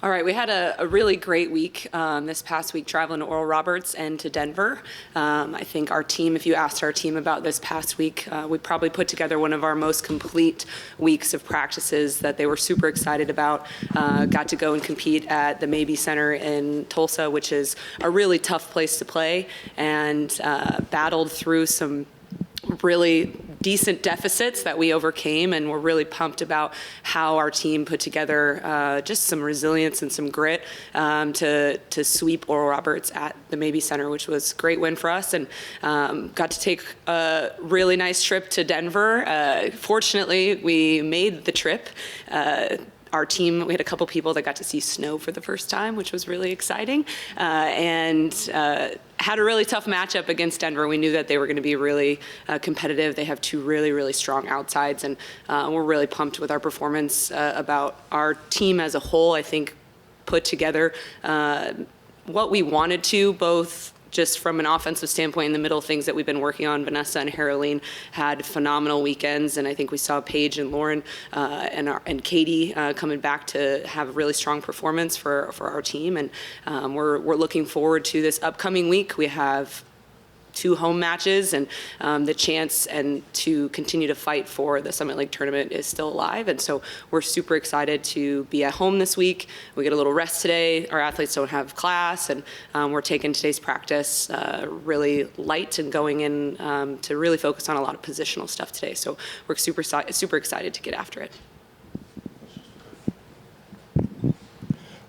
All right, we had a really great week this past week traveling to Oral Roberts and to Denver. I think our team, if you asked our team about this past week, we probably put together one of our most complete weeks of practices that they were super excited about. Got to go and compete at the Mabee Center in Tulsa, which is a really tough place to play, and battled through some really decent deficits that we overcame, and we're really pumped about how our team put together just some resilience and some grit to sweep Oral Roberts at the Mabee Center, which was a great win for us, and got to take a really nice trip to Denver. Fortunately, we made the trip. Our team, we had a couple people that got to see snow for the first time, which was really exciting, and had a really tough matchup against Denver. We knew that they were going to be really competitive. They have two really, really strong outsides, and we're really pumped with our performance about our team as a whole. I think put together what we wanted to, both just from an offensive standpoint in the middle, things that we've been working on. Vanessa and Haroline had phenomenal weekends, and I think we saw Paige and Lauren and Katie coming back to have a really strong performance for our team, and we're looking forward to this upcoming week. We have 2 home matches, and the chance and to continue to fight for the Summit League tournament is still alive, and so we're super excited to be at home this week. We get a little rest today. Our athletes don't have class, and we're taking today's practice really light and going in to really focus on a lot of positional stuff today, so we're super excited to get after it.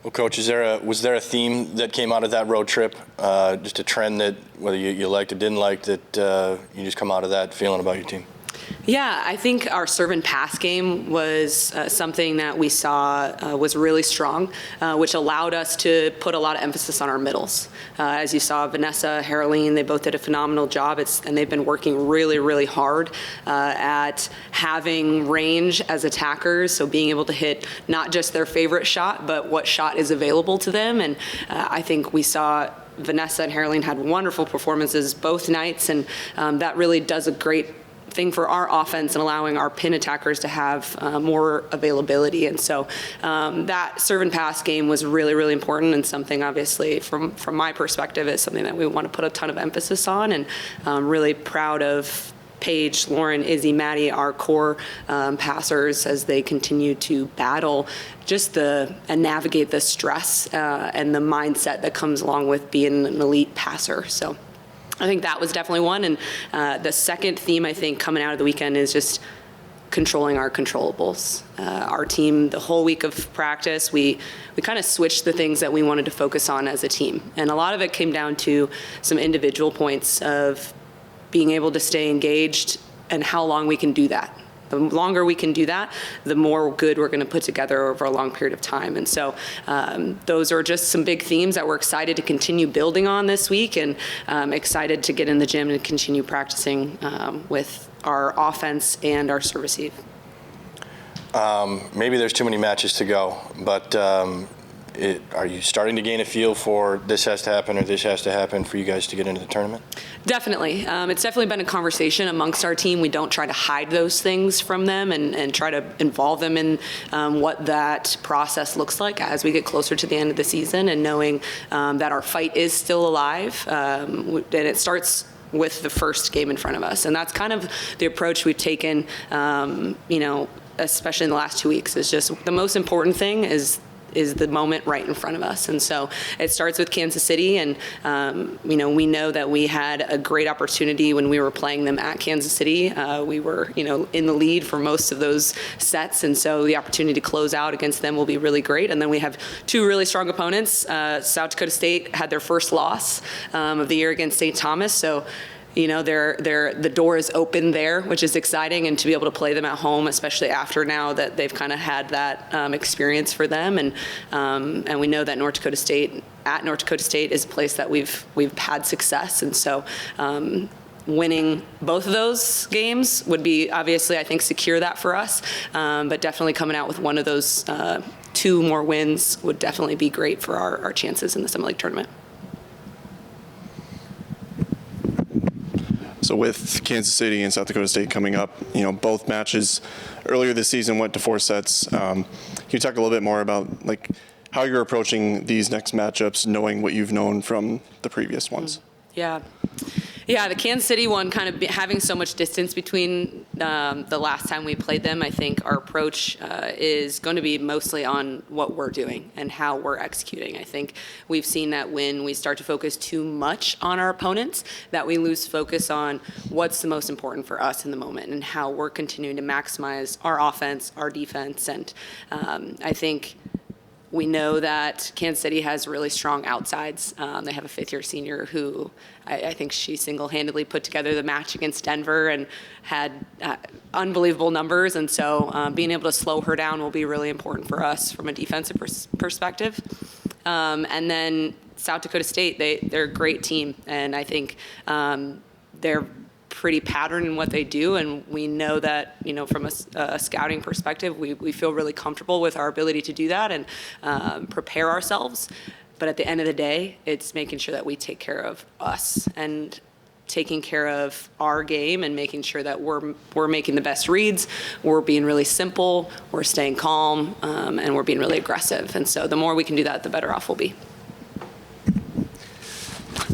Well, Coach, was there a theme that came out of that road trip, just a trend that whether you liked or didn't like, that you just come out of that feeling about your team? Yeah, I think our serve and pass game was something that we saw was really strong, which allowed us to put a lot of emphasis on our middles. As you saw, Vanessa, Haroline, they both did a phenomenal job, and they've been working really, really hard at having range as attackers, so being able to hit not just their favorite shot, but what shot is available to them. And I think we saw Vanessa and Haroline had wonderful performances both nights, and that really does a great thing for our offense and allowing our pin attackers to have more availability. And so that serve and pass game was really, really important, and something obviously from my perspective is something that we want to put a ton of emphasis on, and really proud of Paige, Lauren, Izzy, Maddie, our core passers, as they continue to battle just and navigate the stress and the mindset that comes along with being an elite passer. So I think that was definitely one. And the second theme, I think, coming out of the weekend is just controlling our controllables. Our team, the whole week of practice, we kind of switched the things that we wanted to focus on as a team. And a lot of it came down to some individual points of being able to stay engaged and how long we can do that. The longer we can do that, the more good we're going to put together over a long period of time. And so those are just some big themes that we're excited to continue building on this week, and excited to get in the gym and continue practicing with our offense and our serve receive. Maybe there's too many matches to go, but are you starting to gain a feel for this has to happen or this has to happen for you guys to get into the tournament? Definitely. It's definitely been a conversation amongst our team. We don't try to hide those things from them and try to involve them in what that process looks like as we get closer to the end of the season, and knowing that our fight is still alive. And it starts with the first game in front of us. And that's kind of the approach we've taken, especially in the last 2 weeks, is just the most important thing is the moment right in front of us. And so it starts with Kansas City, and we know that we had a great opportunity when we were playing them at Kansas City. We were in the lead for most of those sets, and so the opportunity to close out against them will be really great. And then we have 2 really strong opponents. South Dakota State had their first loss of the year against St. Thomas, so the door is open there, which is exciting, and to be able to play them at home, especially after now that they've kind of had that experience for them, and we know that North Dakota State is a place that we've had success, and so winning both of those games would be obviously, I think, secure that for us, but definitely coming out with one of those 2 more wins would definitely be great for our chances in the Summit League tournament. So with Kansas City and South Dakota State coming up, both matches earlier this season went to 4 sets. Can you talk a little bit more about how you're approaching these next matchups, knowing what you've known from the previous ones. Yeah. Yeah, the Kansas City one kind of having so much distance between the last time we played them, I think our approach is going to be mostly on what we're doing and how we're executing. I think we've seen that when we start to focus too much on our opponents, that we lose focus on what's the most important for us in the moment and how we're continuing to maximize our offense, our defense. And I think we know that Kansas City has really strong outsides. They have a fifth-year senior who I think she single-handedly put together the match against Denver and had unbelievable numbers. And so being able to slow her down will be really important for us from a defensive perspective. And then South Dakota State, they're a great team. And I think they're pretty patterned in what they do, and we know that, you know, from a scouting perspective, we feel really comfortable with our ability to do that and prepare ourselves. But at the end of the day, it's making sure that we take care of us and taking care of our game and making sure that we're making the best reads, we're being really simple, we're staying calm, and we're being really aggressive. And so the more we can do that, the better off we'll be.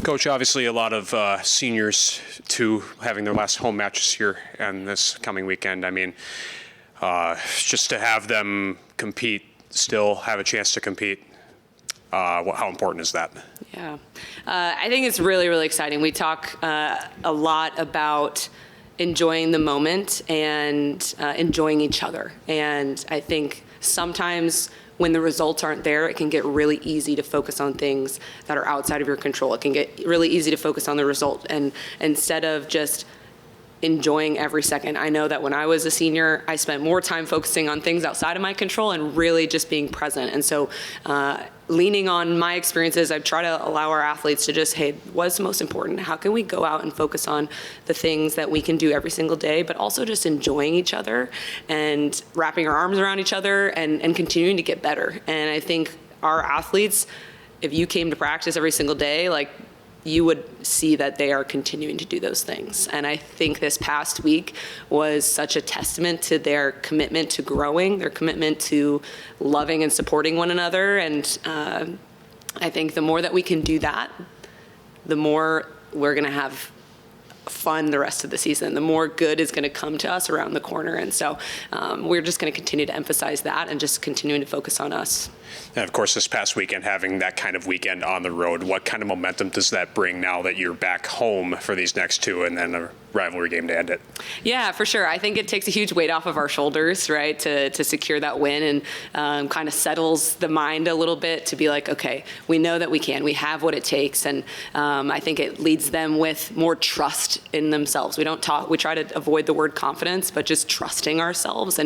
Coach, obviously a lot of seniors too having their last home matches here and this coming weekend. I mean, just to have them compete, still have a chance to compete, how important is that? Yeah, I think it's really, really exciting. We talk a lot about enjoying the moment and enjoying each other. And I think sometimes when the results aren't there, it can get really easy to focus on things that are outside of your control. It can get really easy to focus on the result. And instead of just enjoying every second, I know that when I was a senior, I spent more time focusing on things outside of my control and really just being present. And so leaning on my experiences, I try to allow our athletes to just, hey, what's most important? How can we go out and focus on the things that we can do every single day, but also just enjoying each other and wrapping our arms around each other and continuing to get better. And I think our athletes, if you came to practice every single day, like, you would see that they are continuing to do those things. And I think this past week was such a testament to their commitment to growing, their commitment to loving and supporting one another. And I think the more that we can do that, the more we're going to have fun the rest of the season, the more good is going to come to us around the corner. And so we're just going to continue to emphasize that and just continuing to focus on us. And of course, this past weekend, having that kind of weekend on the road, what kind of momentum does that bring now that you're back home for these next two and then a rivalry game to end it? Yeah, for sure. I think it takes a huge weight off of our shoulders, right, to secure that win, and kind of settles the mind a little bit to be like, okay, we know that we can. We have what it takes. And I think it leads them with more trust in themselves. We try to avoid the word confidence, but just trusting ourselves.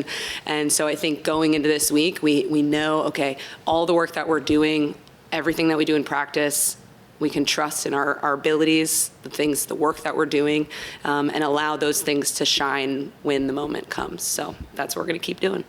And so I think going into this week, we know, okay, all the work that we're doing, everything that we do in practice, we can trust in our abilities, the work that we're doing, and allow those things to shine when the moment comes. So that's what we're going to keep doing.